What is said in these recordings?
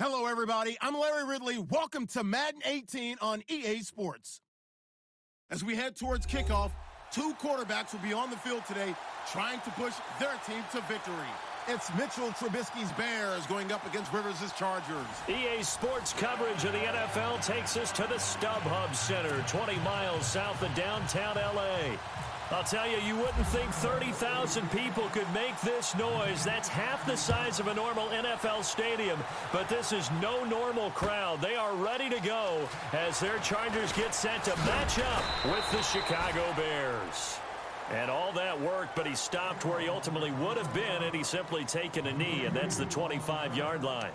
Hello, everybody. I'm Larry Ridley. Welcome to Madden 18 on EA Sports. As we head towards kickoff, two quarterbacks will be on the field today trying to push their team to victory. It's Mitchell Trubisky's Bears going up against Rivers' Chargers. EA Sports coverage of the NFL takes us to the StubHub Center, 20 miles south of downtown L.A. I'll tell you, you wouldn't think 30,000 people could make this noise. That's half the size of a normal NFL stadium, but this is no normal crowd. They are ready to go as their Chargers get set to match up with the Chicago Bears. And all that worked, but he stopped where he ultimately would have been had he simply taken a knee, and that's the 25-yard line.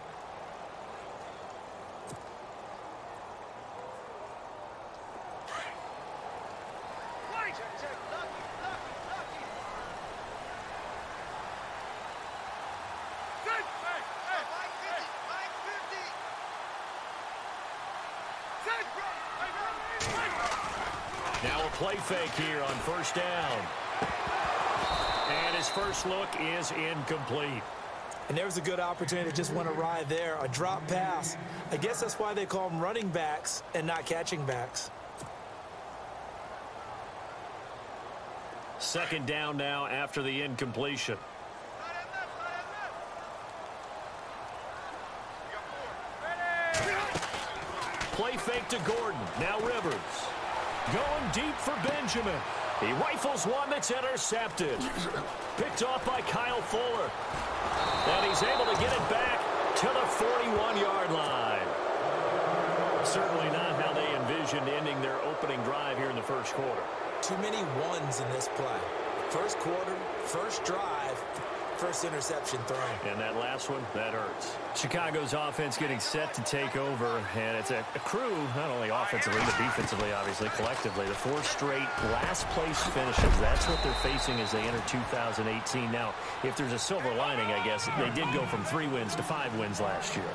Now a play fake here on first down. And his first look is incomplete. And there was a good opportunity to just went awry there. A drop pass. I guess that's why they call them running backs and not catching backs. Second down now after the incompletion. Play fake to Gordon. Now Rivers. Going deep for Benjamin. He rifles one that's intercepted. Picked off by Kyle Fuller. And he's able to get it back to the 41-yard line. Certainly not how they envisioned ending their opening drive here in the first quarter. Too many ones in this play. First quarter, first drive, first interception thrown. And that last one, that hurts. Chicago's offense getting set to take over, and it's a crew, not only offensively, but defensively, obviously, collectively. The 4 straight last-place finishes, that's what they're facing as they enter 2018. Now, if there's a silver lining, I guess, they did go from 3 wins to 5 wins last year.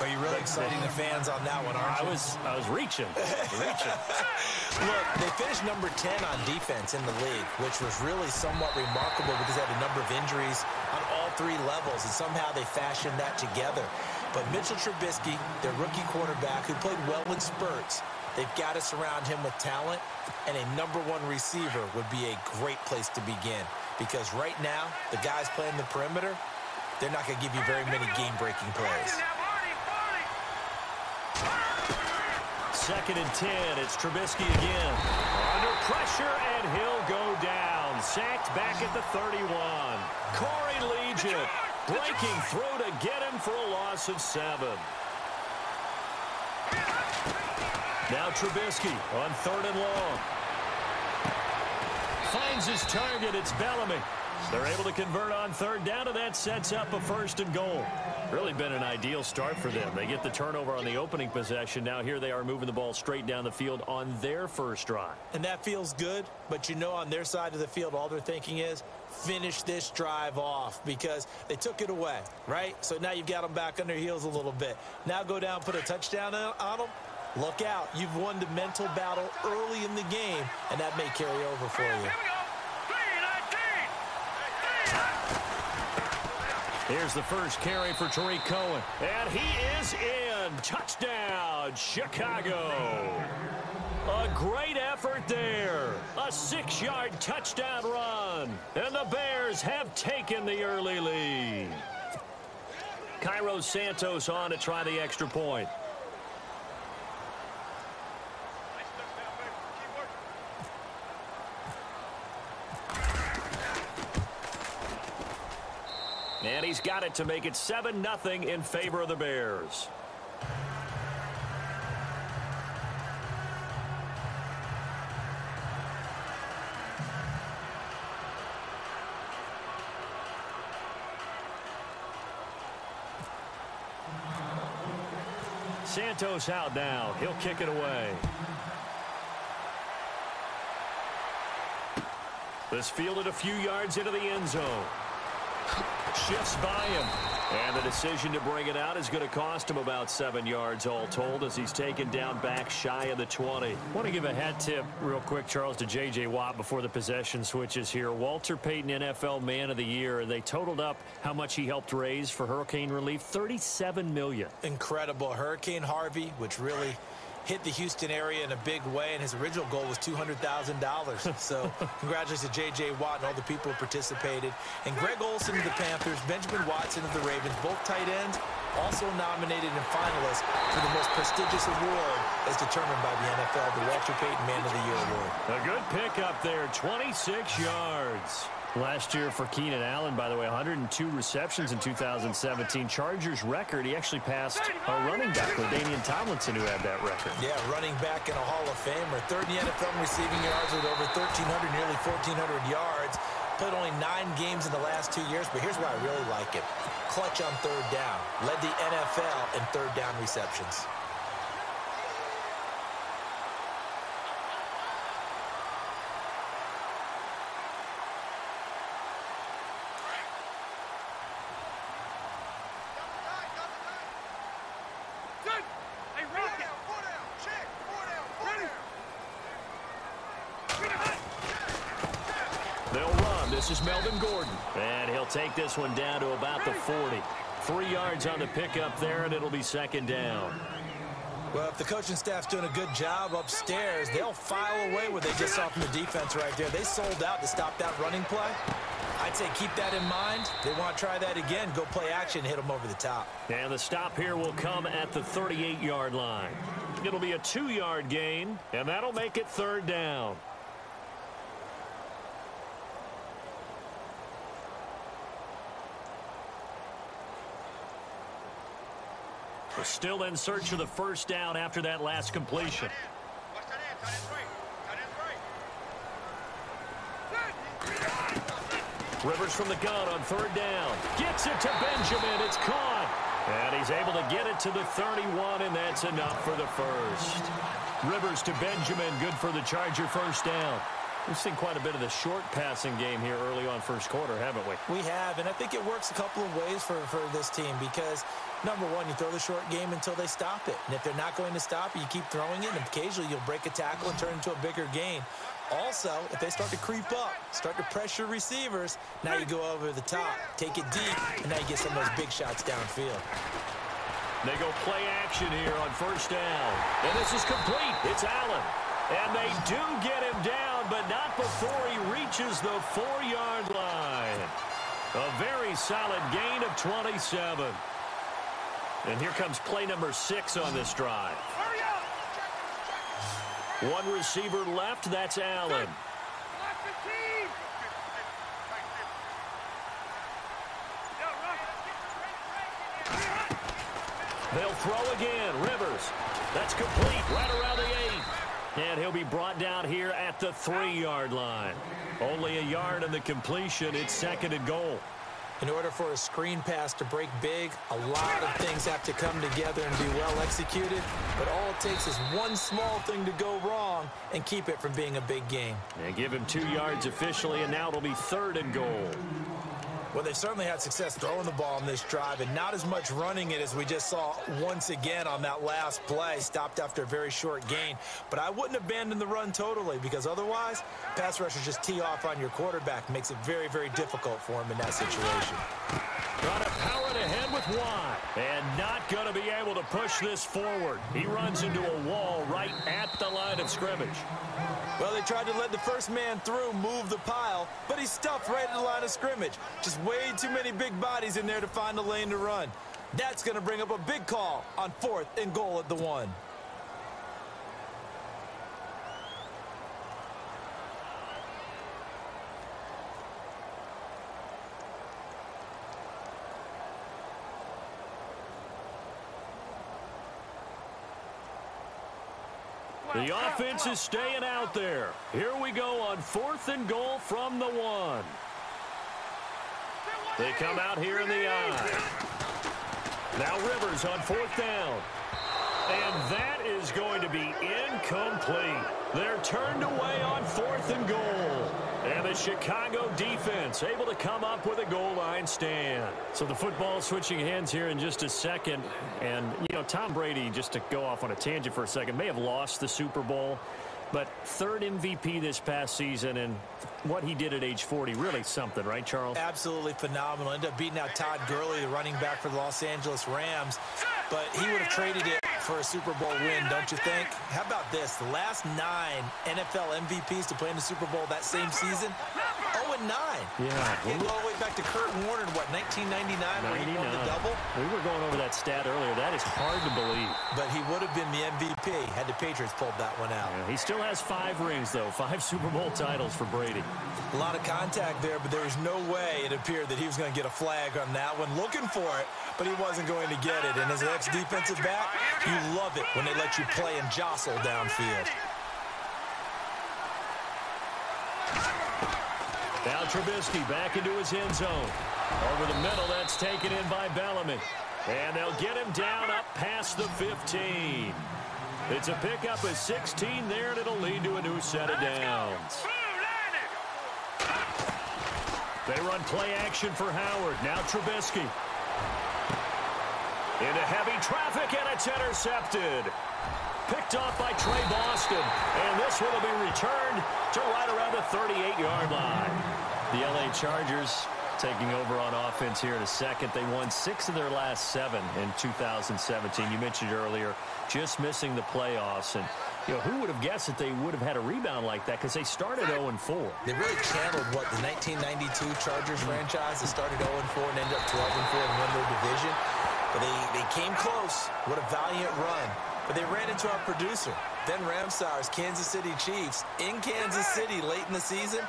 Are you really exciting the fans on that one, aren't you? I was reaching. Look, they finished number 10 on defense in the league, which was really somewhat remarkable because they had a number of injuries on all 3 levels, and somehow they fashioned that together. But Mitchell Trubisky, their rookie quarterback, who played well in spurts, they've got to surround him with talent, and a number 1 receiver would be a great place to begin. Because right now, the guys playing the perimeter, they're not going to give you very many game-breaking plays. Second and 10, it's Trubisky again. Under pressure, and he'll go down. Sacked back at the 31. Corey leads it. Breaking through to get him for a loss of 7. Now Trubisky on 3rd and long. Finds his target, it's Bellamy. They're able to convert on 3rd down, and that sets up a 1st and goal. Really been an ideal start for them. They get the turnover on the opening possession. Now here they are moving the ball straight down the field on their first drive. And that feels good, but you know on their side of the field, all they're thinking is finish this drive off because they took it away, right? So now you've got them back on their heels a little bit. Now go down, put a touchdown on them. Look out. You've won the mental battle early in the game, and that may carry over for you. Here's the first carry for Tariq Cohen. And he is in. Touchdown, Chicago. A great effort there. A 6-yard touchdown run. And the Bears have taken the early lead. Cairo Santos on to try the extra point. And he's got it to make it 7-0 in favor of the Bears. Santos out now. He'll kick it away. This fielded a few yards into the end zone. Shifts by him. And the decision to bring it out is going to cost him about 7 yards all told as he's taken down back shy of the 20. I want to give a hat tip real quick, Charles, to J.J. Watt before the possession switches here. Walter Payton, NFL Man of the Year, and they totaled up how much he helped raise for hurricane relief, $37 million. Incredible. Hurricane Harvey, which really hit the Houston area in a big way, and his original goal was $200,000. So congratulations to J.J. Watt and all the people who participated. And Greg Olsen of the Panthers, Benjamin Watson of the Ravens, both tight ends, also nominated and finalists for the most prestigious award as determined by the NFL, the Walter Payton Man of the Year Award. A good pickup there, 26 yards. Last year for Keenan Allen, by the way, 102 receptions in 2017. Chargers record, he actually passed a running back, LaDainian Tomlinson, who had that record. Yeah, running back and a Hall of Famer. Third in the NFL in receiving yards with over 1,300, nearly 1,400 yards. Played only 9 games in the last 2 years, but here's why I really like it. Clutch on third down. Led the NFL in third down receptions. They'll run. This is Melvin Gordon. And he'll take this one down to about the 40. 3 yards on the pickup there, and it'll be second down. Well, if the coaching staff's doing a good job upstairs, they'll file away what they just saw from the defense right there. They sold out to stop that running play. I'd say keep that in mind. They want to try that again. Go play action, hit them over the top. And the stop here will come at the 38-yard line. It'll be a 2-yard gain, and that'll make it third down. We're still in search of the first down after that last completion. Rivers from the gun on third down. Gets it to Benjamin. It's caught. And he's able to get it to the 31, and that's enough for the first. Rivers to Benjamin. Good for the Charger first down. We've seen quite a bit of the short passing game here early on first quarter, haven't we? We have, and I think it works a couple of ways for this team because, number one, you throw the short game until they stop it. And if they're not going to stop it, you keep throwing it, and occasionally you'll break a tackle and turn it into a bigger gain. Also, if they start to creep up, start to pressure receivers, now you go over the top, take it deep, and now you get some of those big shots downfield. They go play action here on first down. And this is complete. It's Allen. And they do get him down, but not before he reaches the 4-yard line. A very solid gain of 27. And here comes play number 6 on this drive. One receiver left, that's Allen. They'll throw again. Rivers. That's complete right around the 8. And he'll be brought down here at the 3-yard line. Only a yard on the completion. It's second and goal. In order for a screen pass to break big, a lot of things have to come together and be well executed. But all it takes is one small thing to go wrong and keep it from being a big game. And give him 2 yards officially, and now it'll be third and goal. Well, they've certainly had success throwing the ball in this drive and not as much running it as we just saw once again on that last play. Stopped after a very short gain. But I wouldn't abandon the run totally because otherwise, pass rushers just tee off on your quarterback. Makes it very, very difficult for him in that situation. Got to power it ahead with Watt. And not going to be able to push this forward. He runs into a wall right at the line of scrimmage. Well, they tried to let the first man through move the pile, but he's stuffed right at the line of scrimmage. Just way too many big bodies in there to find a lane to run. That's going to bring up a big call on 4th and goal at the 1. The offense is staying out there. Here we go on 4th and goal from the 1. They come out here in the I. Now Rivers on 4th down. And that is going to be incomplete. They're turned away on 4th and goal. And the Chicago defense able to come up with a goal line stand. So the football switching hands here in just a second. And, you know, Tom Brady, just to go off on a tangent for a second, may have lost the Super Bowl. But third MVP this past season, and what he did at age 40, really something, right, Charles? Absolutely phenomenal. Ended up beating out Todd Gurley, the running back for the Los Angeles Rams. But he would have traded it for a Super Bowl win, don't you think? How about this? The last 9 NFL MVPs to play in the Super Bowl that same season, 0-9. Yeah. You go all the way back to Kurt Warner in, what, 1999 where he won the double? We were going over that stat earlier. That is hard to believe. But he would have been the MVP had the Patriots pulled that one out. Yeah, he still has 5 rings, though. 5 Super Bowl titles for Brady. A lot of contact there, but there was no way it appeared that he was going to get a flag on that one. Looking for it, but he wasn't going to get it. And as an ex-defensive back, you love it when they let you play and jostle downfield. Now Trubisky back into his end zone. Over the middle, that's taken in by Bellamy. And they'll get him down up past the 15. It's a pickup of 16 there, and it'll lead to a new set of downs. They run play action for Howard. Now Trubisky. Into heavy traffic, and it's intercepted. Picked off by Trey Boston. And this one will be returned to right around the 38-yard line. The LA Chargers taking over on offense here in a second. They won 6 of their last 7 in 2017. You mentioned earlier, just missing the playoffs. And, you know, who would have guessed that they would have had a rebound like that? Because they started 0-4. They really channeled, what, the 1992 Chargers franchise that started 0-4 and ended up 12-4 and won their division. But they came close. What a valiant run. But they ran into our producer, Ben Ramsauer's Kansas City Chiefs, in Kansas City late in the season.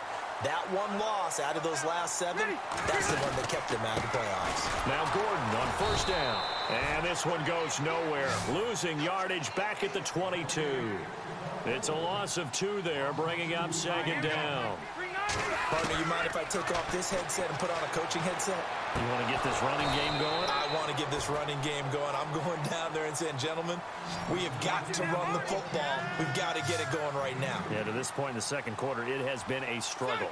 That one loss out of those last 7, that's the one that kept them out of the playoffs. Now Gordon on first down. And this one goes nowhere. Losing yardage back at the 22. It's a loss of 2 there, bringing up second down. Partner, you mind if I take off this headset and put on a coaching headset? You want to get this running game going? I want to get this running game going. I'm going down there and saying, gentlemen, we have got to run the football. We've got to get it going right now. Yeah, to this point in the second quarter, it has been a struggle.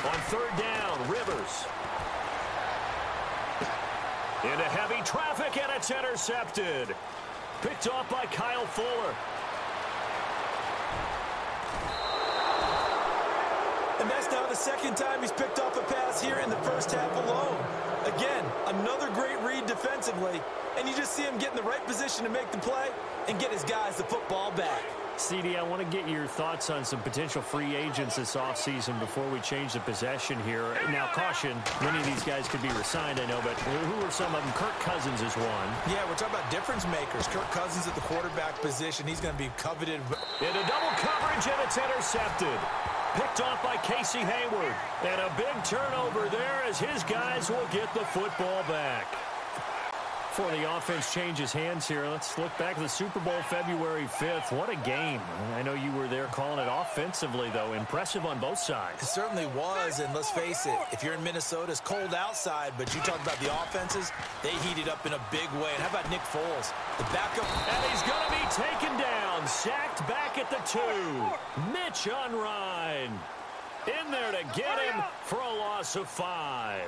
On third down, Rivers. Into heavy traffic, and it's intercepted. Picked off by Kyle Fuller. And that's now the second time he's picked off a pass here in the first half alone. Again, another great read defensively, and you just see him get in the right position to make the play and get his guys the football back. CD, I want to get your thoughts on some potential free agents this offseason before we change the possession here. Now, caution, many of these guys could be re-signed, I know, but who are some of them? Kirk Cousins is one. Yeah, we're talking about difference makers. Kirk Cousins at the quarterback position. He's going to be coveted. Into double coverage, and it's intercepted. Picked off by Casey Hayward. And a big turnover there as his guys will get the football back. Before the offense changes hands here, let's look back at the Super Bowl February 5th. What a game. I know you were there calling it offensively, though. Impressive on both sides. It certainly was, and let's face it, if you're in Minnesota, it's cold outside, but you talk about the offenses, they heated up in a big way. And how about Nick Foles? The backup. And he's going to be taken down. Sacked back at the 2. Mitch Unrein in there to get him for a loss of 5.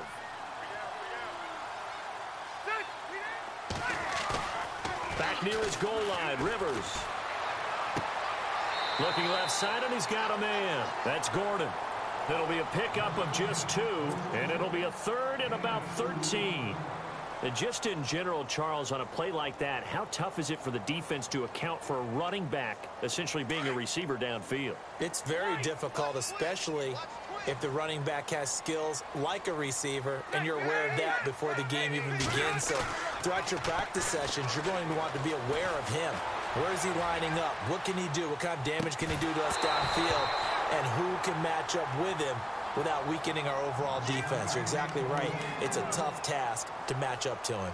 Back near his goal line, Rivers. Looking left side, and he's got a man. That's Gordon. It'll be a pickup of just 2, and it'll be a third and about 13. And just in general, Charles, on a play like that, how tough is it for the defense to account for a running back essentially being a receiver downfield? It's very difficult, especially if the running back has skills like a receiver, and you're aware of that before the game even begins. So throughout your practice sessions, you're going to want to be aware of him. Where is he lining up? What can he do? What kind of damage can he do to us downfield? And who can match up with him without weakening our overall defense? You're exactly right. It's a tough task to match up to him.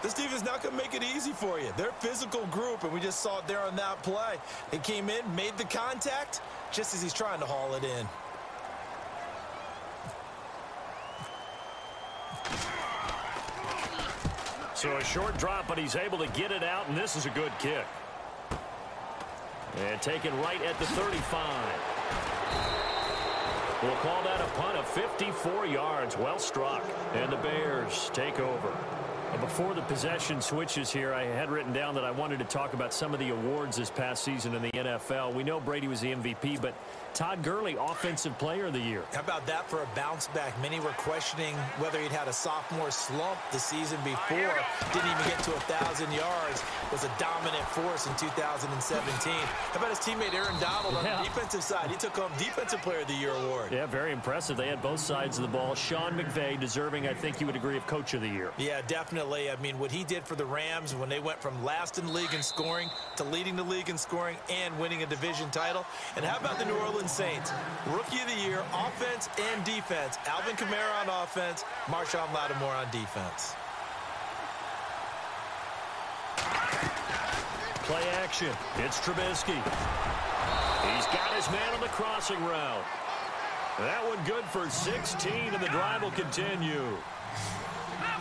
This defense is not going to make it easy for you. They're a physical group, and we just saw it there on that play. They came in, made the contact, just as he's trying to haul it in. So a short drop, but he's able to get it out, and this is a good kick. And taken right at the 35. We'll call that a punt of 54 yards. Well struck. And the Bears take over. Before the possession switches here, I had written down that I wanted to talk about some of the awards this past season in the NFL. We know Brady was the MVP, but Todd Gurley, Offensive Player of the Year. How about that for a bounce back? Many were questioning whether he'd had a sophomore slump the season before. Didn't even get to 1,000 yards. Was a dominant force in 2017. How about his teammate Aaron Donald on the defensive side? He took home Defensive Player of the Year award. Yeah, very impressive. They had both sides of the ball. Sean McVay deserving, I think you would agree, of Coach of the Year. Yeah, definitely. I mean, what he did for the Rams when they went from last in the league in scoring to leading the league in scoring and winning a division title. And how about the New Orleans Saints? Rookie of the Year, offense and defense. Alvin Kamara on offense, Marshawn Lattimore on defense. Play action. It's Trubisky. He's got his man on the crossing route. That one good for 16, and the drive will continue.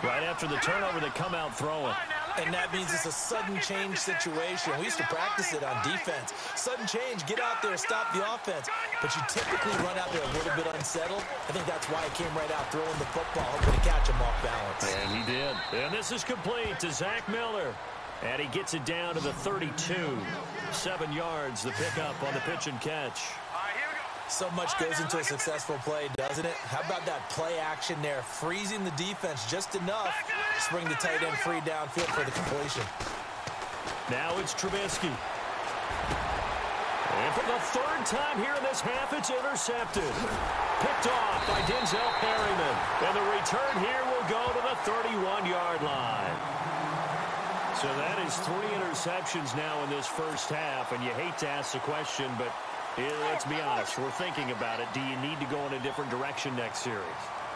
Right after the turnover, they come out throwing. And that means it's a sudden change situation. We used to practice it on defense. Sudden change, get out there, stop the offense. But you typically run out there a little bit unsettled. I think that's why he came right out throwing the football, hoping to catch him off balance. And he did. And this is complete to Zach Miller. And he gets it down to the 32. 7 yards, the pickup on the pitch and catch. So much goes into a successful play, doesn't it? How about that play action there? Freezing the defense just enough to bring the tight end free downfield for the completion. Now it's Trubisky. And for the third time here in this half, it's intercepted. Picked off by Denzel Perryman. And the return here will go to the 31-yard line. So that is 3 interceptions now in this first half. And you hate to ask the question, but let's be honest, we're thinking about it. Do you need to go in a different direction next series?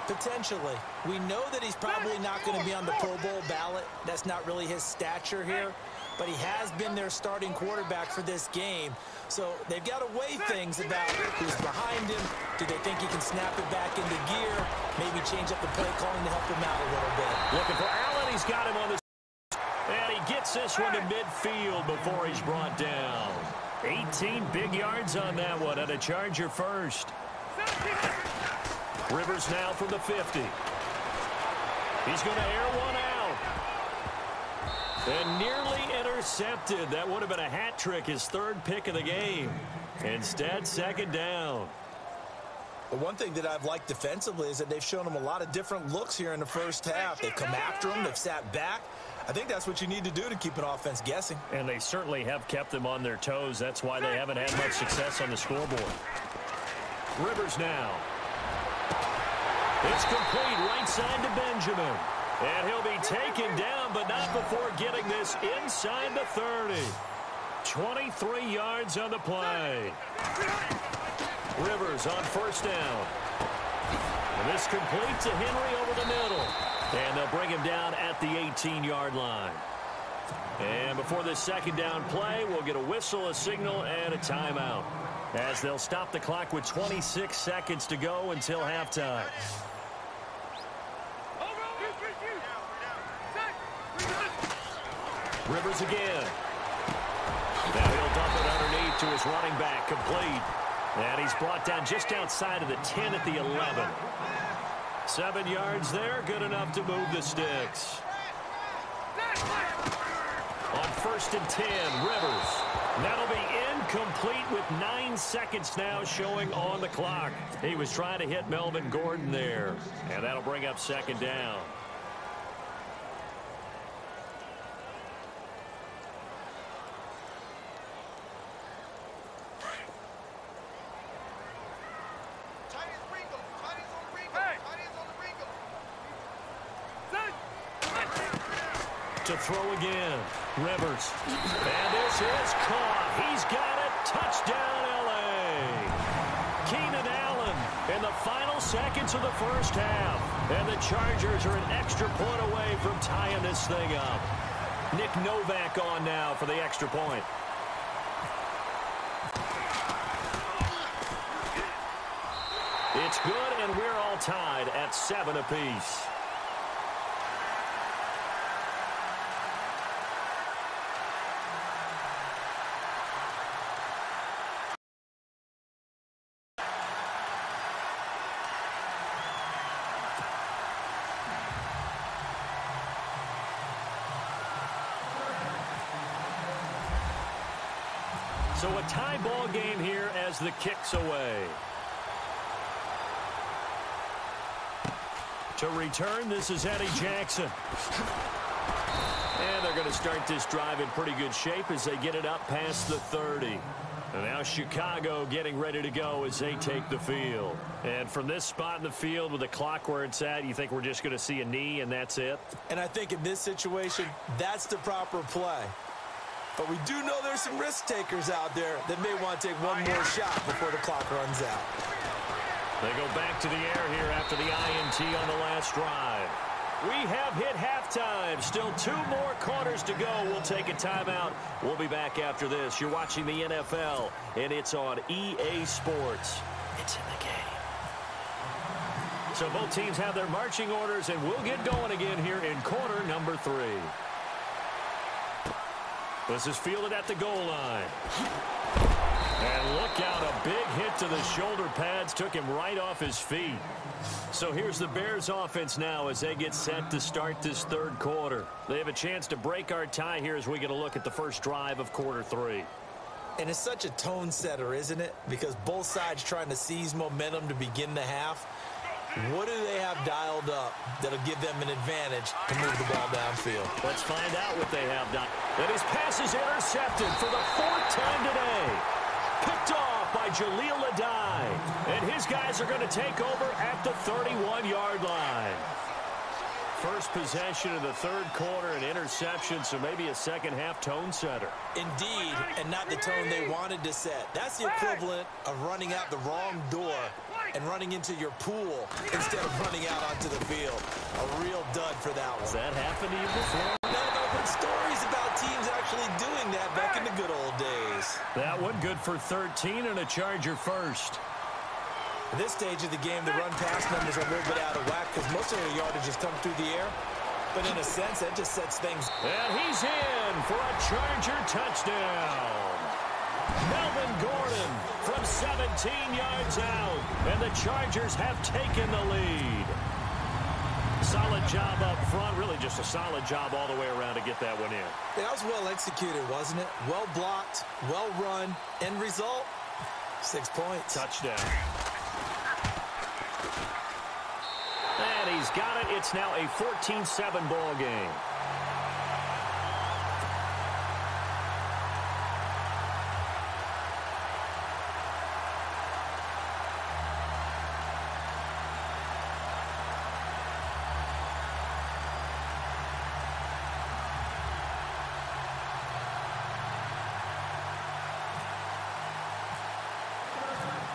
Potentially. We know that he's probably not going to be on the Pro Bowl ballot. That's not really his stature here. But he has been their starting quarterback for this game. So they've got to weigh things about who's behind him. Do they think he can snap it back into gear? Maybe change up the play calling to help him out a little bit. Looking for Allen. He's got him on the... And he gets this one to midfield before he's brought down. 18 big yards on that one, and a Charger first. Rivers now from the 50. He's going to air one out. And nearly intercepted. That would have been a hat trick, his third pick of the game. Instead, second down. The one thing that I've liked defensively is that they've shown him a lot of different looks here in the first half. They've come after him. They've sat back. I think that's what you need to do to keep an offense guessing. And they certainly have kept them on their toes. That's why they haven't had much success on the scoreboard. Rivers now. It's complete right side to Benjamin. And he'll be taken down, but not before getting this inside the 30. 23 yards on the play. Rivers on first down. And this complete to Henry over the middle. And they'll bring him down at the 18-yard line. And before this second down play, we'll get a whistle, a signal, and a timeout, as they'll stop the clock with 26 seconds to go until halftime. Rivers again. Now he'll dump it underneath to his running back, complete. And he's brought down just outside of the 10 at the 11. 7 yards there, good enough to move the sticks. On first and 10, Rivers. That'll be incomplete with 9 seconds now showing on the clock. He was trying to hit Melvin Gordon there, and that'll bring up second down. To throw again, Rivers. And this is caught. He's got it. Touchdown, L.A. Keenan Allen in the final seconds of the first half. And the Chargers are an extra point away from tying this thing up. Nick Novak on now for the extra point. It's good, and we're all tied at 7 apiece. So a tie ball game here as the kick's away. To return, this is Eddie Jackson. And they're going to start this drive in pretty good shape as they get it up past the 30. And now Chicago getting ready to go as they take the field. And from this spot in the field with the clock where it's at, you think we're just going to see a knee and that's it? And I think in this situation, that's the proper play. But we do know there's some risk takers out there that may want to take one more shot before the clock runs out. They go back to the air here after the INT on the last drive. We have hit halftime. Still 2 more quarters to go. We'll take a timeout. We'll be back after this. You're watching the NFL, and it's on EA Sports. It's in the game. So both teams have their marching orders, and we'll get going again here in quarter number 3. This is fielded at the goal line. And look out, a big hit to the shoulder pads took him right off his feet. So here's the Bears offense now as they get set to start this 3rd quarter. They have a chance to break our tie here as we get a look at the first drive of quarter 3. And it's such a tone setter, isn't it? Because both sides trying to seize momentum to begin the half. What do they have dialed up that'll give them an advantage to move the ball downfield? Let's find out what they have done. And his pass is intercepted for the 4th time today. Picked off by Jaleel Adai. And his guys are going to take over at the 31-yard line. First possession of the 3rd quarter, an interception, so maybe a second-half tone setter. Indeed, and not the tone they wanted to set. That's the equivalent of running out the wrong door and running into your pool instead of running out onto the field. A real dud for that one. Has that happened to you before? No, but stories about teams actually doing that back in the good old days. That one good for 13 and a Charger first. At this stage of the game, the run-pass numbers are a little bit out of whack because most of their yardage has come through the air. But in a sense, that just sets things. And he's in for a Charger touchdown. Melvin Gordon from 17 yards out. And the Chargers have taken the lead. Solid job up front. Really just a solid job all the way around to get that one in. That was well executed, wasn't it? Well blocked, well run. End result, 6 points. Touchdown. And he's got it. It's now a 14-7 ball game.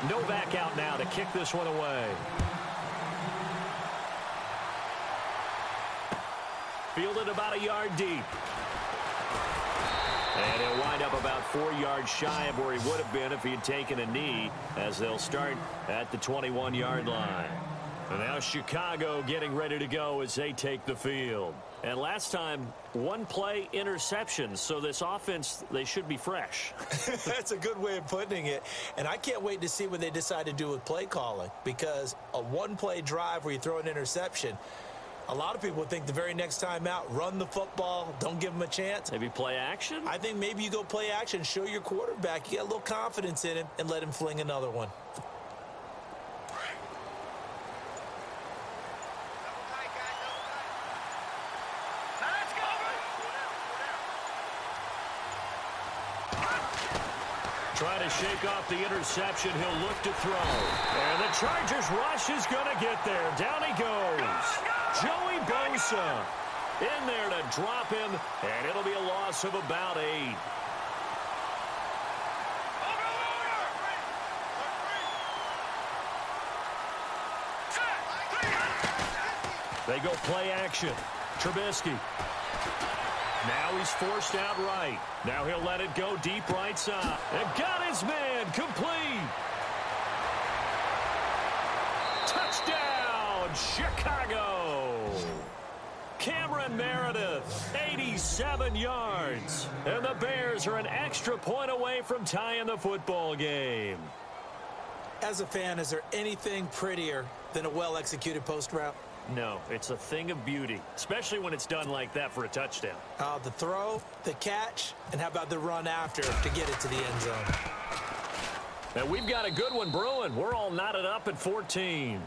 Novak out now to kick this one away. Fielded about a yard deep. And he'll wind up about 4 yards shy of where he would have been if he had taken a knee, as they'll start at the 21-yard line. And now Chicago getting ready to go as they take the field. And last time, 1 play interceptions, so this offense, they should be fresh. That's a good way of putting it. And I can't wait to see what they decide to do with play calling, because a 1-play drive where you throw an interception, a lot of people would think the very next time out, run the football, don't give them a chance. Maybe play action? I think maybe you go play action, show your quarterback, you get a little confidence in him, and let him fling another one. Trying to shake off the interception. He'll look to throw. And the Chargers rush is going to get there. Down he goes. Joey Bosa in there to drop him, and it'll be a loss of about 8. They go play action. Trubisky. Now he's forced out right. Now he'll let it go deep right side. And got his man complete. Touchdown, Chicago. Cameron Meredith, 87 yards. And the Bears are an extra point away from tying the football game. As a fan, is there anything prettier than a well-executed post route? No, it's a thing of beauty, especially when it's done like that for a touchdown. The throw, the catch, and how about the run after to get it to the end zone? And we've got a good one brewing. We're all knotted up at 14.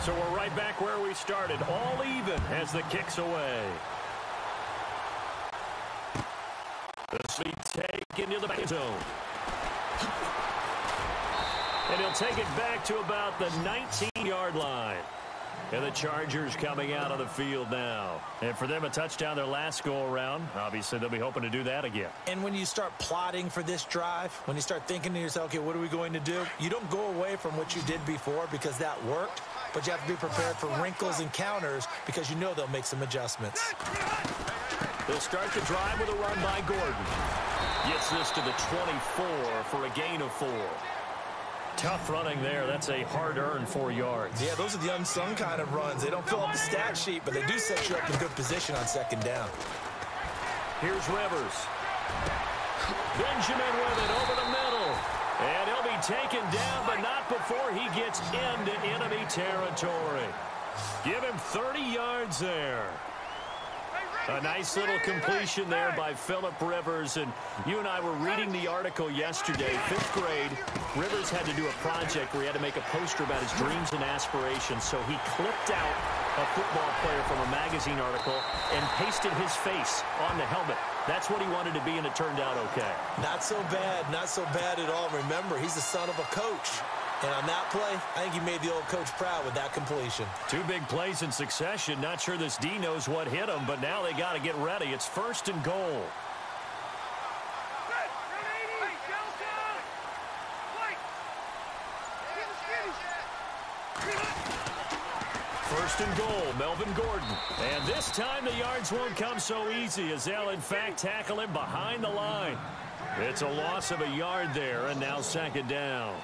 So we're right back where we started, all even as the kick's away. This will be taken to the back zone. And he'll take it back to about the 19-yard line. And the Chargers coming out on the field now. And for them, a touchdown their last go-around. Obviously, they'll be hoping to do that again. And when you start plotting for this drive, when you start thinking to yourself, okay, what are we going to do? You don't go away from what you did before because that worked, but you have to be prepared for wrinkles and counters because you know they'll make some adjustments. They'll start the drive with a run by Gordon. Gets this to the 24 for a gain of 4. Tough running there. That's a hard-earned 4 yards. Yeah, those are the unsung kind of runs. They don't fill up the stat sheet, but they do set you up in good position on second down. Here's Rivers. Benjamin with it over the middle. And he'll be taken down, but not before he gets into enemy territory. Give him 30 yards there. A nice little completion there by Phillip Rivers. And you and I were reading the article yesterday, 5th grade. Rivers had to do a project where he had to make a poster about his dreams and aspirations. So he clipped out a football player from a magazine article and pasted his face on the helmet. That's what he wanted to be, and it turned out okay. Not so bad at all. Remember, he's the son of a coach. And on that play, I think he made the old coach proud with that completion. 2 big plays in succession. Not sure this D knows what hit him, but now they got to get ready. It's 1st and goal. First and goal, Melvin Gordon. And this time the yards won't come so easy as they'll, in fact, tackle him behind the line. It's a loss of a yard there, and now 2nd down.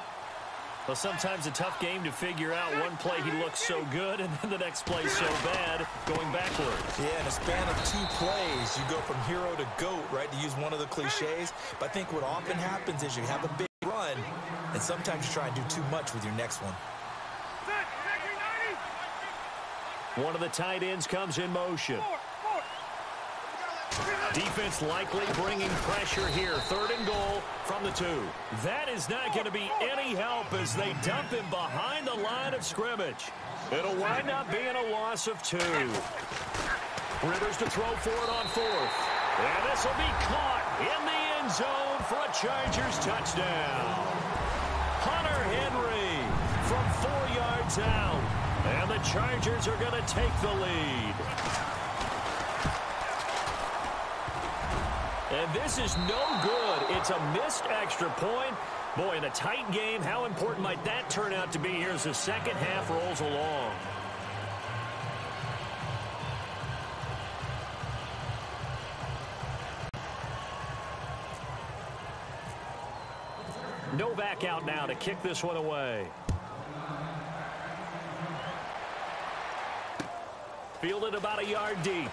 Well, sometimes a tough game to figure out. One play he looks so good, and then the next play so bad, going backwards. Yeah, in a span of 2 plays, you go from hero to GOAT, right, to use one of the cliches. But I think what often happens is you have a big run, and sometimes you try and do too much with your next one. One of the tight ends comes in motion. Defense likely bringing pressure here. 3rd and goal from the 2. That is not going to be any help as they dump him behind the line of scrimmage. It'll wind up being a loss of 2. Rivers to throw for it on 4th. And this will be caught in the end zone for a Chargers touchdown. Hunter Henry from 4 yards out. And the Chargers are going to take the lead. And this is no good. It's a missed extra point. Boy, in a tight game, how important might that turn out to be here as the second half rolls along? Novak out now to kick this one away. Fielded about a yard deep.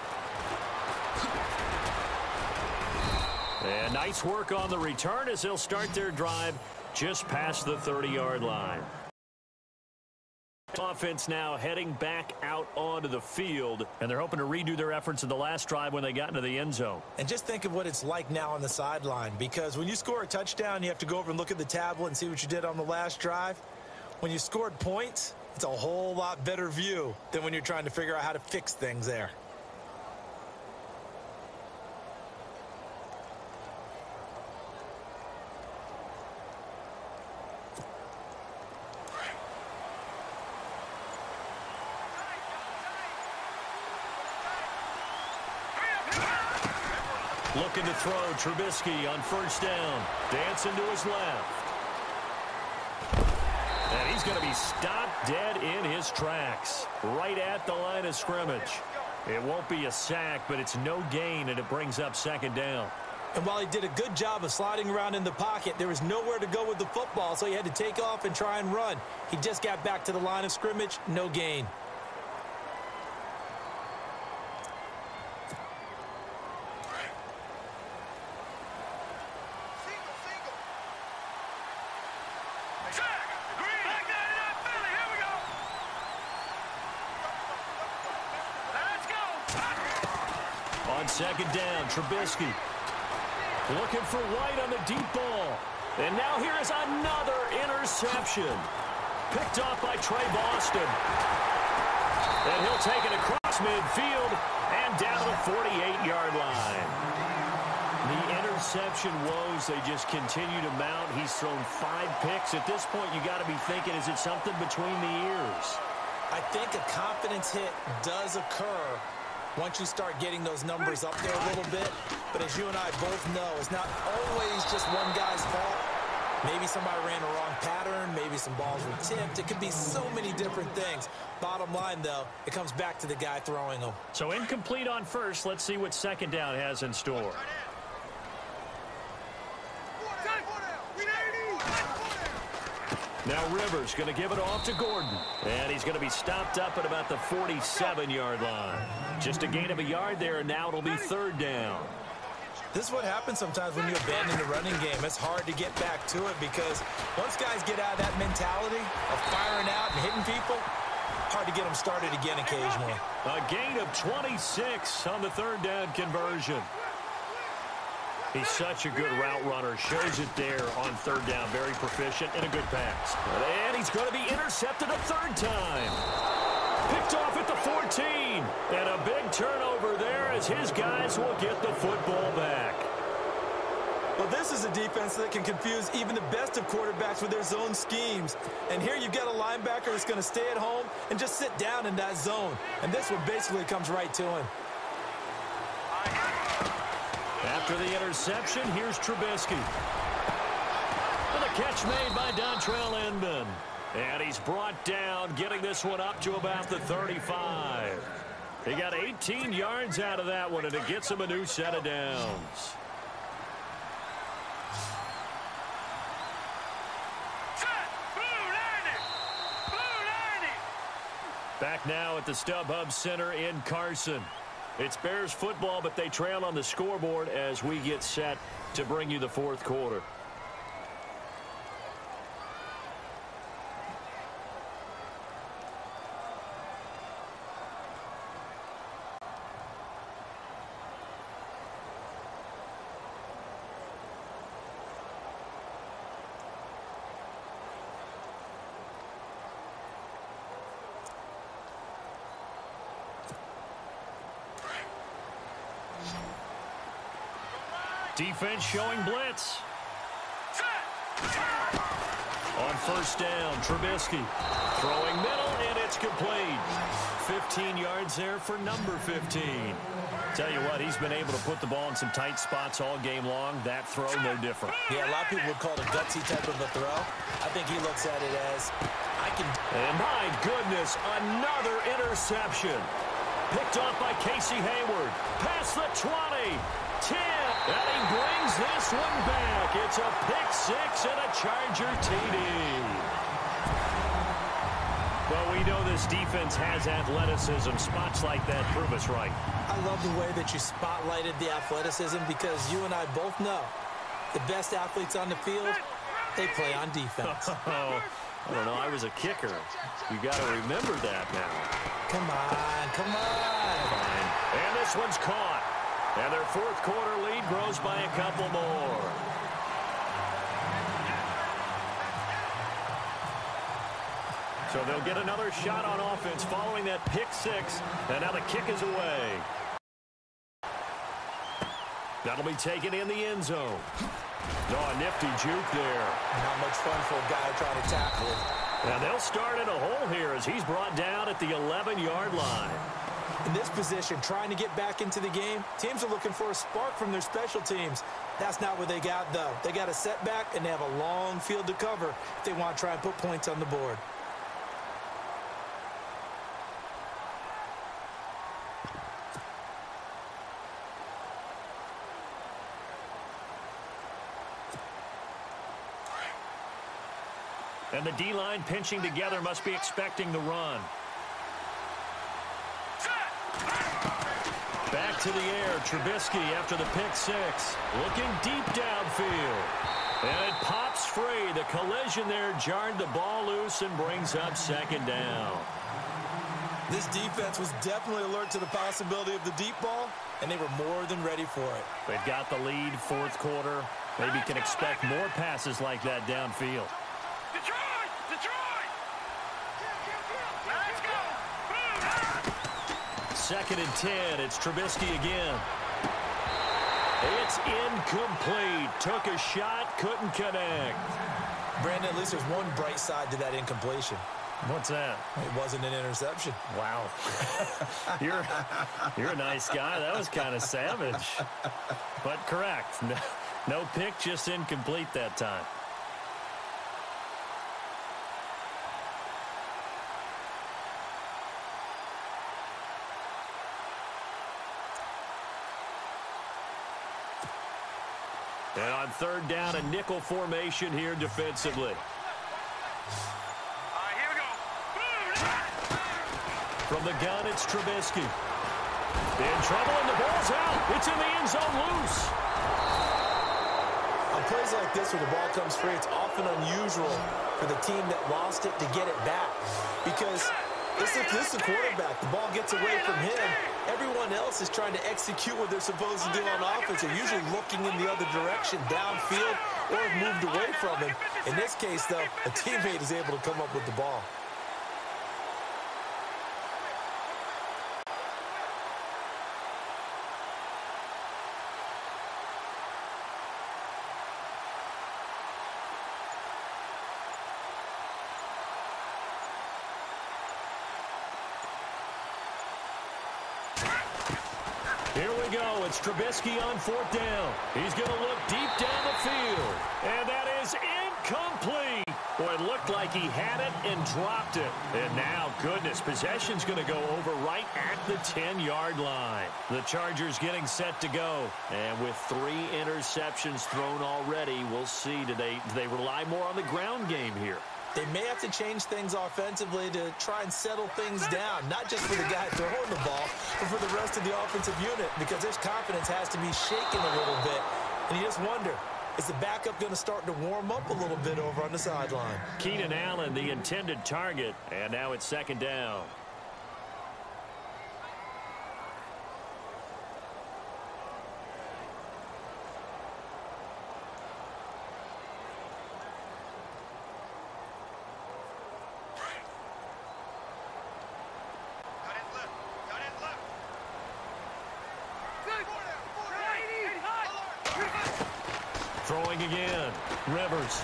And nice work on the return as they'll start their drive just past the 30-yard line. Offense now heading back out onto the field, and they're hoping to redo their efforts in the last drive when they got into the end zone. And just think of what it's like now on the sideline, because when you score a touchdown, you have to go over and look at the tablet and see what you did on the last drive. When you scored points, it's a whole lot better view than when you're trying to figure out how to fix things there. Looking to throw, Trubisky on 1st down. Dancing to his left. And he's going to be stopped dead in his tracks. Right at the line of scrimmage. It won't be a sack, but it's no gain, and it brings up 2nd down. And while he did a good job of sliding around in the pocket, there was nowhere to go with the football, so he had to take off and try and run. He just got back to the line of scrimmage, no gain. On second down, Trubisky looking for White on the deep ball. And now here is another interception. Picked off by Trey Boston. And he'll take it across midfield and down to the 48-yard line. The interception woes, they just continue to mount. He's thrown 5 picks. At this point, you got to be thinking, is it something between the ears? I think a confidence hit does occur once you start getting those numbers up there a little bit. But as you and I both know, it's not always just one guy's fault. Maybe somebody ran a wrong pattern. Maybe some balls were tipped. It could be so many different things. Bottom line, though, it comes back to the guy throwing them. So incomplete on first. Let's see what second down has in store. Now Rivers going to give it off to Gordon. And he's going to be stopped up at about the 47-yard line. Just a gain of a yard there, and now it'll be third down. This is what happens sometimes when you abandon the running game. It's hard to get back to it because once guys get out of that mentality of firing out and hitting people, hard to get them started again occasionally. A gain of 26 on the third down conversion. He's such a good route runner. Shows it there on third down. Very proficient and a good pass. And he's going to be intercepted a third time. Picked off at the 14. And a big turnover there as his guys will get the football back. Well, this is a defense that can confuse even the best of quarterbacks with their zone schemes. And here you've got a linebacker that's going to stay at home and just sit down in that zone. And this one basically comes right to him. After the interception, here's Trubisky. And a catch made by Dontrell Inman. And he's brought down, getting this one up to about the 35. He got 18 yards out of that one, and it gets him a new set of downs. Back now at the StubHub Center in Carson. It's Bears football, but they trail on the scoreboard as we get set to bring you the fourth quarter. Defense showing blitz. On first down, Trubisky throwing middle, and it's complete. 15 yards there for number 15. Tell you what, he's been able to put the ball in some tight spots all game long. That throw, no different. Yeah, a lot of people would call it a gutsy type of a throw. I think he looks at it as, I can... And my goodness, another interception. Picked off by Casey Hayward. Past the 20. 10, and he brings this one back. It's a pick six and a Charger TD. Well, we know this defense has athleticism. Spots like that prove us right. I love the way that you spotlighted the athleticism because you and I both know the best athletes on the field, they play on defense. I don't know. I was a kicker. You got to remember that now. Come on, come on. Fine. And this one's caught. And their fourth quarter lead grows by a couple more. So they'll get another shot on offense following that pick six. And now the kick is away. That'll be taken in the end zone. Oh, a nifty juke there. Not much fun for a guy trying to tackle it. And they'll start in a hole here as he's brought down at the 11-yard line. In this position, trying to get back into the game, teams are looking for a spark from their special teams. That's not what they got, though. They got a setback, and they have a long field to cover if they want to try and put points on the board. And the D-line pinching together must be expecting the run. Back to the air, Trubisky after the pick six. Looking deep downfield. And it pops free. The collision there jarred the ball loose and brings up second down. This defense was definitely alert to the possibility of the deep ball, and they were more than ready for it. They've got the lead, fourth quarter. Maybe can expect more passes like that downfield. Detroit! Detroit! Let's go! Second and 10. It's Trubisky again. It's incomplete. Took a shot, couldn't connect. Brandon, at least there's one bright side to that incompletion. What's that? It wasn't an interception. Wow. You're a nice guy. That was kind of savage. But correct. No pick, just incomplete that time. And on third down, a nickel formation here defensively. Here we go. From the gun, it's Trubisky. In trouble, and the ball's out. It's in the end zone loose. On plays like this where the ball comes free, it's often unusual for the team that lost it to get it back. Because this is the quarterback. The ball gets away from him. Everyone else is trying to execute what they're supposed to do on offense. They're usually looking in the other direction, downfield, or have moved away from him. In this case, though, a teammate is able to come up with the ball. Here we go. It's Trubisky on fourth down. He's going to look deep down the field. And that is incomplete. Boy, it looked like he had it and dropped it. And now, goodness, possession's going to go over right at the 10-yard line. The Chargers getting set to go. And with 3 interceptions thrown already, we'll see today. They rely more on the ground game here. They may have to change things offensively to try and settle things down, not just for the guy throwing the ball, but for the rest of the offensive unit, because their confidence has to be shaken a little bit. And you just wonder, is the backup going to start to warm up a little bit over on the sideline? Keenan Allen, the intended target, and now it's second down. Throwing again. Rivers.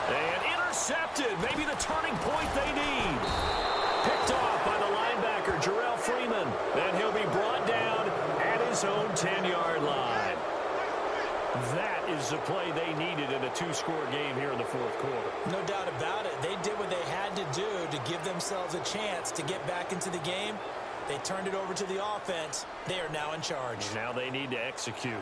And intercepted. Maybe the turning point they need. Picked off by the linebacker, Jarrell Freeman. And he'll be brought down at his own 10-yard line. That is the play they needed in a 2-score game here in the fourth quarter. No doubt about it. They did what they had to do to give themselves a chance to get back into the game. They turned it over to the offense. They are now in charge. Now they need to execute.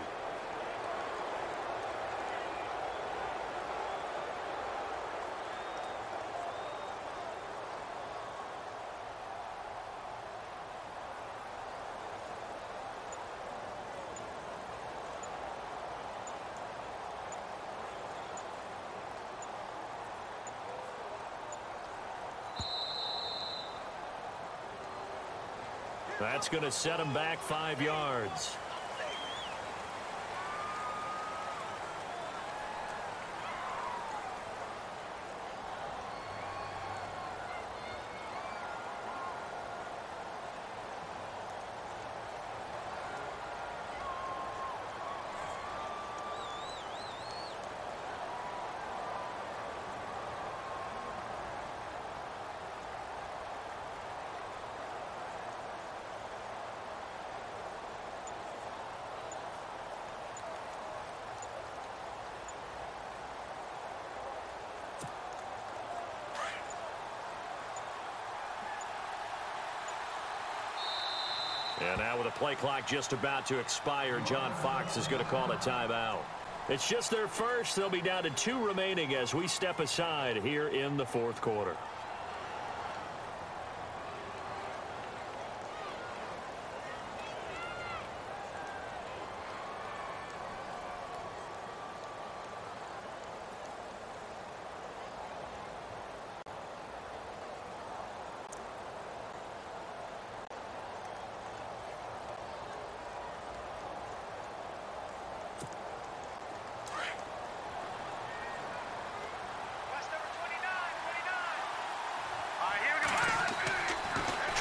That's going to set him back 5 yards. And now with the play clock just about to expire, John Fox is going to call a timeout. It's just their first. They'll be down to 2 remaining as we step aside here in the fourth quarter.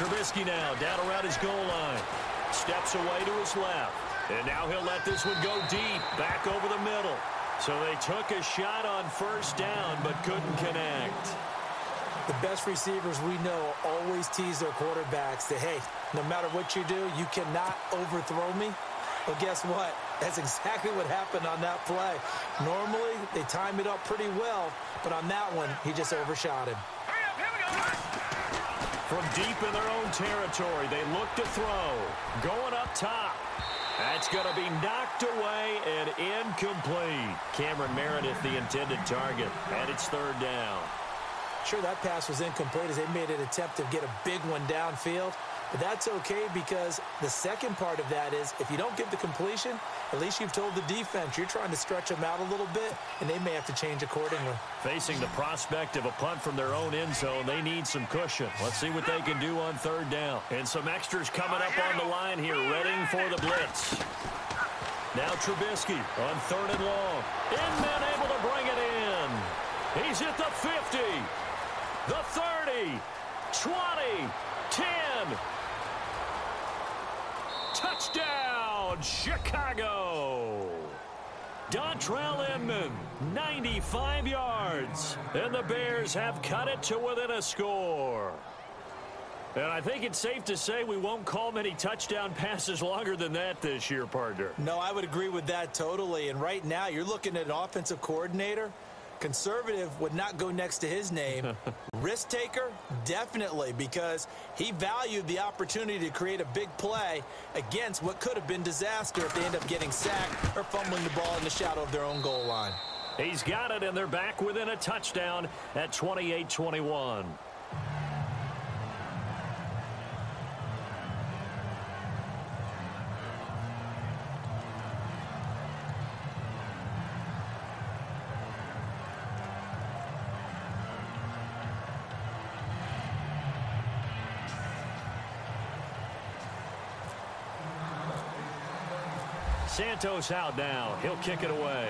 Trubisky now down around his goal line. Steps away to his left. And now he'll let this one go deep, back over the middle. So they took a shot on first down, but couldn't connect. The best receivers we know always tease their quarterbacks that, hey, no matter what you do, you cannot overthrow me. Well, guess what? That's exactly what happened on that play. Normally, they time it up pretty well, but on that one, he just overshot him. From deep in their own territory, they look to throw. Going up top. That's going to be knocked away and incomplete. Cameron Meredith, the intended target, and it's third down. Sure, that pass was incomplete as they made an attempt to get a big one downfield. But that's okay because the second part of that is if you don't get the completion, at least you've told the defense you're trying to stretch them out a little bit, and they may have to change accordingly. Facing the prospect of a punt from their own end zone, they need some cushion. Let's see what they can do on third down. And some extras coming up on the line here, readying for the blitz. Now Trubisky on third and long. Inman able to bring it in. He's at the 50, the 30, 20, 10. Touchdown, Chicago. Dontrell Inman, 95 yards. And the Bears have cut it to within a score. And I think it's safe to say we won't call many touchdown passes longer than that this year, partner. No, I would agree with that totally. And right now, you're looking at an offensive coordinator. Conservative would not go next to his name. Risk taker, definitely, because he valued the opportunity to create a big play against what could have been disaster if they end up getting sacked or fumbling the ball in the shadow of their own goal line. He's got it, and they're back within a touchdown at 28-21. Santos out now. He'll kick it away.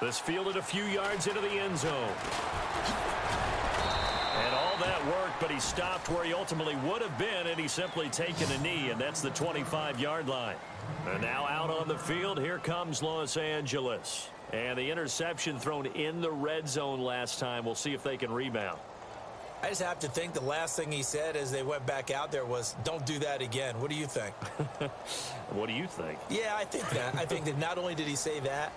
This fielded a few yards into the end zone. And all that worked, but he stopped where he ultimately would have been, and he's simply taken a knee, and that's the 25-yard line. And now out on the field, here comes Los Angeles. And the interception thrown in the red zone last time. We'll see if they can rebound. I just have to think the last thing he said as they went back out there was, don't do that again. What do you think? What do you think? Yeah, I think that. I think that not only did he say that,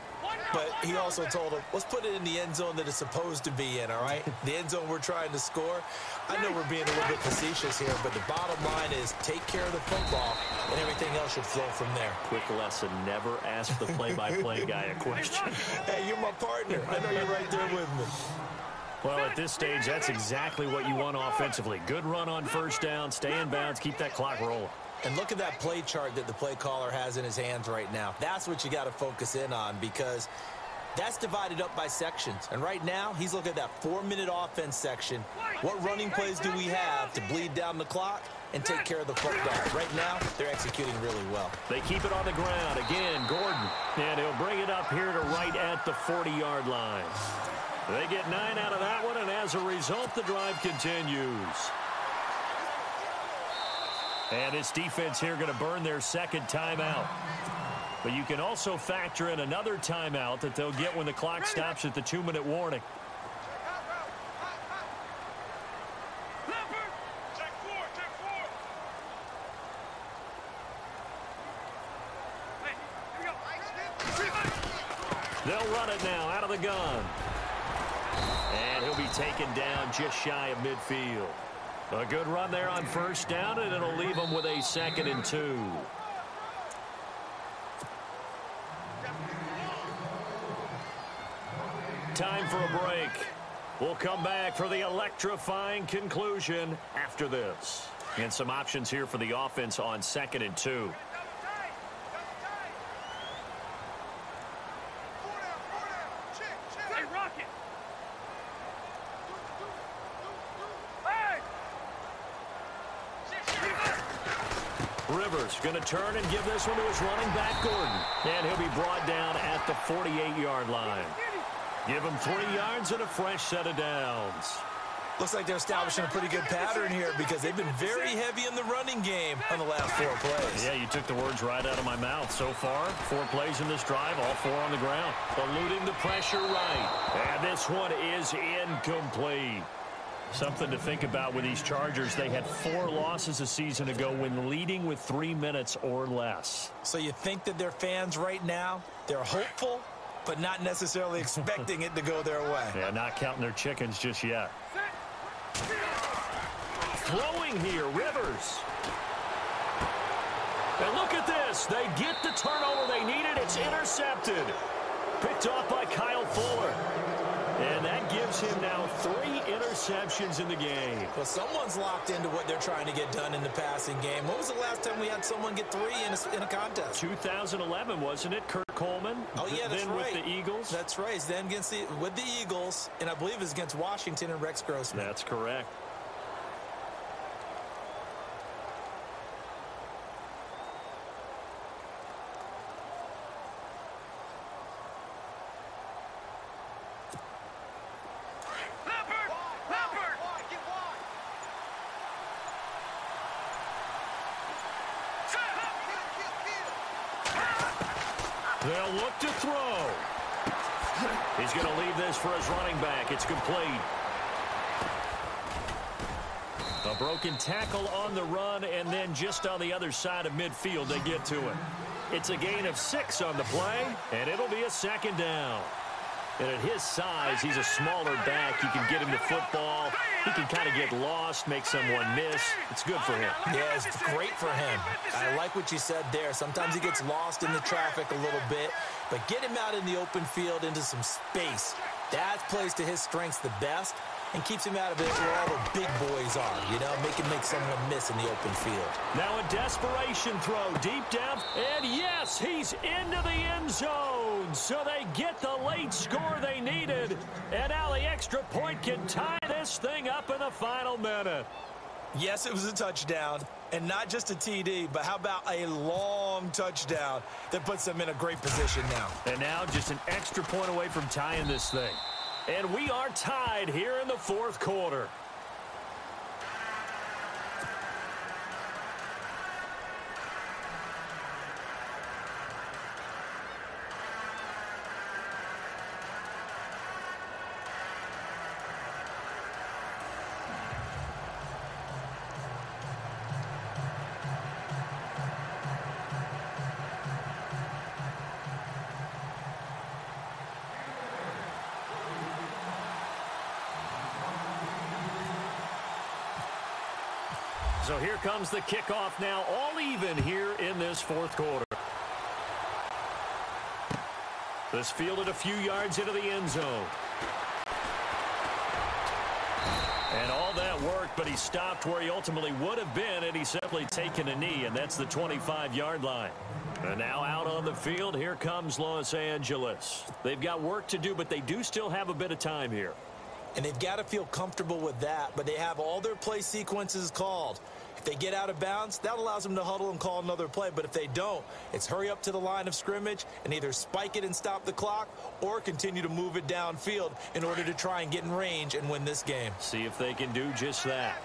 but he also told him, let's put it in the end zone that it's supposed to be in, all right? The end zone we're trying to score. I know we're being a little bit facetious here, but the bottom line is take care of the football, and everything else should flow from there. Quick lesson, never ask the play-by-play guy a question. Hey, you're my partner. I know you're right there with me. Well, at this stage, that's exactly what you want offensively. Good run on first down, stay in bounds, keep that clock rolling. And look at that play chart that the play caller has in his hands right now. That's what you got to focus in on because that's divided up by sections. And right now, he's looking at that 4-minute offense section. What running plays do we have to bleed down the clock and take care of the football? Right now, they're executing really well. They keep it on the ground. Again, Gordon. And he'll bring it up here to right at the 40-yard line. They get 9 out of that one, and as a result, the drive continues. And this defense here going to burn their second timeout. But you can also factor in another timeout that they'll get when the clock stops at the 2-minute warning. They'll run it now out of the gun. And he'll be taken down just shy of midfield. A good run there on first down, and it'll leave them with a 2nd and 2. Time for a break. We'll come back for the electrifying conclusion after this. And some options here for the offense on 2nd and 2. Rivers going to turn and give this one to his running back, Gordon. And he'll be brought down at the 48-yard line. Give them 3 yards and a fresh set of downs. Looks like they're establishing a pretty good pattern here because they've been very heavy in the running game on the last 4 plays. Yeah, you took the words right out of my mouth. So far, 4 plays in this drive, all 4 on the ground. Eluding the pressure right. And this one is incomplete. Something to think about with these Chargers. They had 4 losses a season ago when leading with 3 minutes or less. So you think that their fans right now, they're hopeful, but not necessarily expecting it to go their way. Yeah, not counting their chickens just yet. Throwing here, Rivers. And look at this. They get the turnover they needed. It's intercepted. Picked off by Kyle Fuller. And that gives him now 3 interceptions in the game. Well, someone's locked into what they're trying to get done in the passing game. When was the last time we had someone get 3 in a contest? 2011, wasn't it? Kurt Coleman. Oh, yeah, that's right. With the Eagles. That's right. Then with the Eagles, and I believe it's against Washington and Rex Grossman. That's correct. They'll look to throw. He's going to leave this for his running back. It's complete. A broken tackle on the run, and then just on the other side of midfield, they get to it. It's a gain of 6 on the play, and it'll be a 2nd down. And at his size, he's a smaller back. You can get him to football. He can kind of get lost, make someone miss. It's good for him. Yeah, it's great for him. I like what you said there. Sometimes he gets lost in the traffic a little bit, but get him out in the open field into some space. That plays to his strengths the best and keeps him out of it where all the big boys are, you know, make someone miss in the open field. Now a desperation throw deep down, and yes, he's into the end zone. So they get the late score they needed, and now the extra point can tie this thing up in the final minute. Yes, it was a touchdown, and not just a TD, but how about a long touchdown that puts them in a great position now. And now just an extra point away from tying this thing. And we are tied here in the 4th quarter. So here comes the kickoff now, all even here in this 4th quarter. This fielded a few yards into the end zone. And all that worked, but he stopped where he ultimately would have been, and he's simply taken a knee, and that's the 25-yard line. And now out on the field, here comes Los Angeles. They've got work to do, but they do still have a bit of time here. And they've got to feel comfortable with that, but they have all their play sequences called. If they get out of bounds, that allows them to huddle and call another play. But if they don't, it's hurry up to the line of scrimmage and either spike it and stop the clock or continue to move it downfield in order to try and get in range and win this game. See if they can do just that.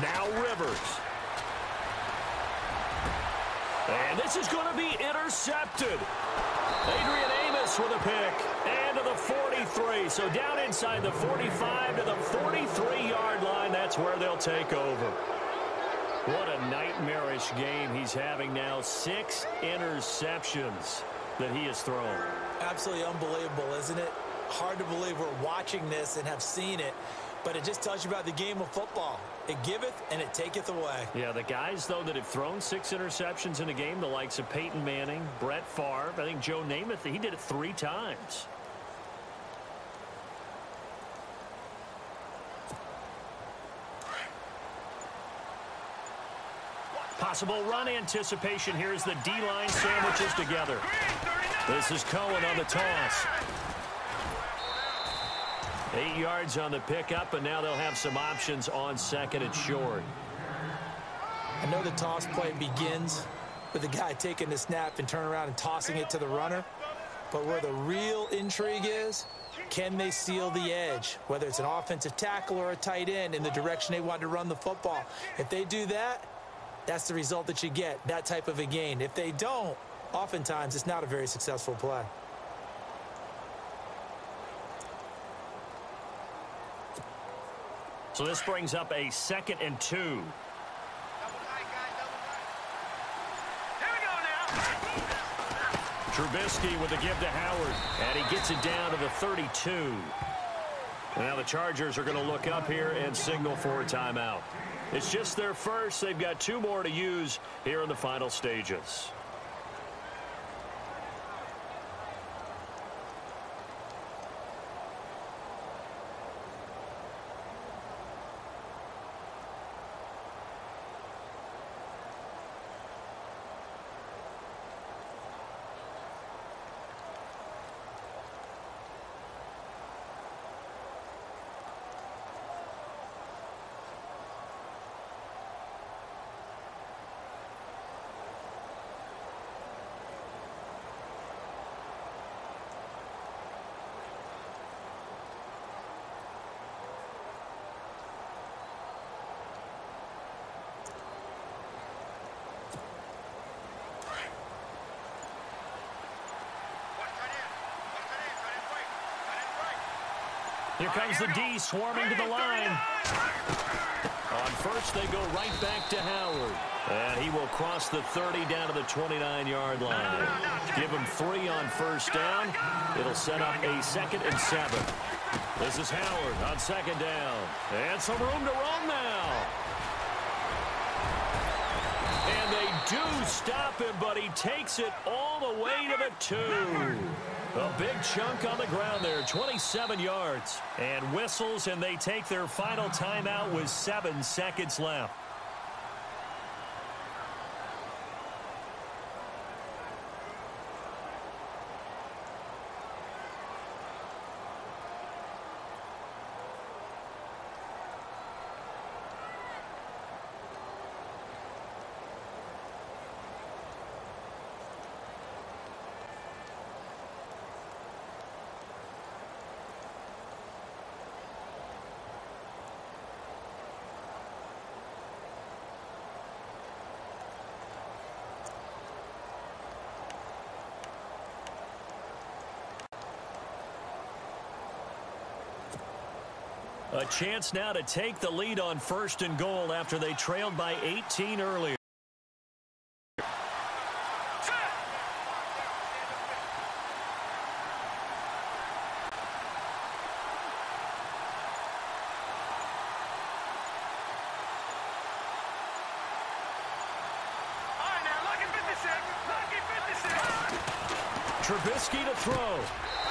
Now Rivers. And this is going to be intercepted. Adrian Amos with a pick. And to the 43. So down inside the 45 to the 43-yard line. That's where they'll take over. What a nightmarish game he's having now. 6 interceptions that he has thrown. Absolutely unbelievable, isn't it? Hard to believe we're watching this and have seen it. But it just tells you about the game of football. It giveth and it taketh away. Yeah, the guys, though, that have thrown 6 interceptions in a game, the likes of Peyton Manning, Brett Favre, I think Joe Namath, he did it 3 times. Possible run anticipation. Here's the D-line sandwiches together. This is Cohen on the toss. 8 yards on the pickup, and now they'll have some options on 2nd and short. I know the toss play begins with the guy taking the snap and turning around and tossing it to the runner. But where the real intrigue is, can they seal the edge, whether it's an offensive tackle or a tight end in the direction they want to run the football? If they do that, that's the result that you get, that type of a gain. If they don't, oftentimes it's not a very successful play. So this brings up a 2nd and 2. Trubisky with the give to Howard, and he gets it down to the 32. Now the Chargers are going to look up here and signal for a timeout. It's just their first. They've got 2 more to use here in the final stages. Here comes the D swarming to the line. On first, they go right back to Howard. And he will cross the 30 down to the 29-yard line. Give him 3 on first down. It'll set up a 2nd and 7. This is Howard on 2nd down. And some room to run now. And they do stop him, but he takes it all the way to the 2. A big chunk on the ground there, 27 yards. And whistles, and they take their final timeout with 7 seconds left. A chance now to take the lead on 1st and goal after they trailed by 18 earlier. Trubisky to throw.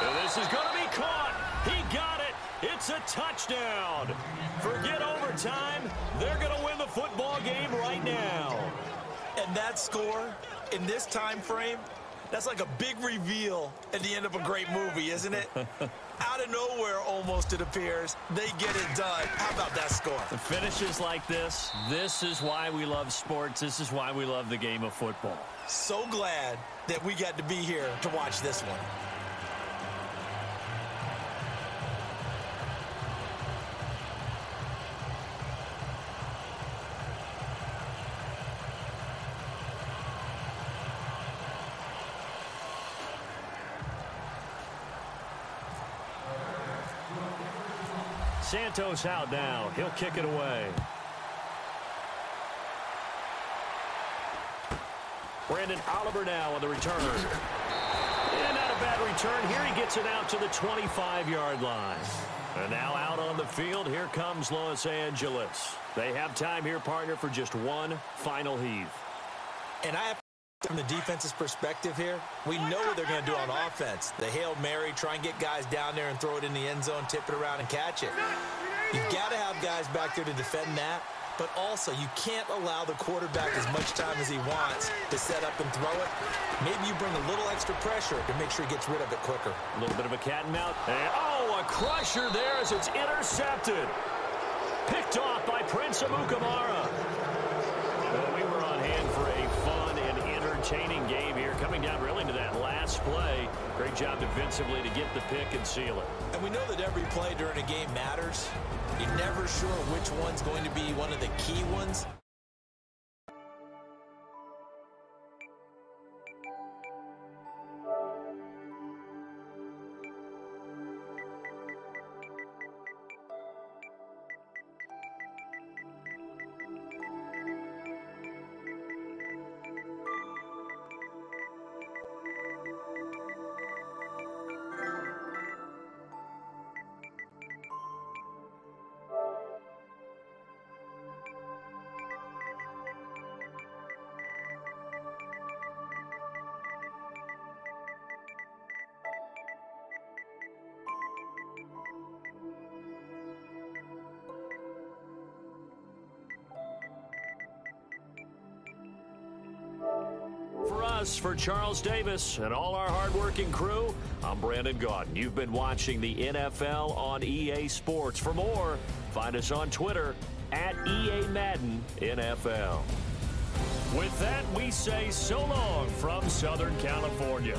And this is going to be caught. He got it. It's a touchdown. Forget overtime. They're going to win the football game right now. And that score in this time frame, that's like a big reveal at the end of a great movie, isn't it? Out of nowhere, almost, it appears, they get it done. How about that score? The finishes like this is why we love sports. This is why we love the game of football. So glad that we got to be here to watch this one. Santos out now. He'll kick it away. Brandon Oliver now on the return. And not a bad return. Here he gets it out to the 25-yard line. And now out on the field, here comes Los Angeles. They have time here, partner, for just one final heave. And I have from the defense's perspective here, we know what they're going to do on offense. The Hail Mary, try and get guys down there and throw it in the end zone, tip it around and catch it. You've got to have guys back there to defend that, but also you can't allow the quarterback as much time as he wants to set up and throw it. Maybe you bring a little extra pressure to make sure he gets rid of it quicker. A little bit of a cat and mouse. And, oh, a crusher there as it's intercepted. Picked off by Prince Amukamara. Well, we were on hand for a fun and entertaining entertaining game here, coming down really to that last play. Great job defensively to get the pick and seal it. And we know that every play during a game matters. You're never sure which one's going to be one of the key ones. For us, for Charles Davis and all our hardworking crew, I'm Brandon Gaudin. You've been watching the NFL on EA Sports. For more, find us on Twitter at EA Madden NFL. With that, we say so long from Southern California.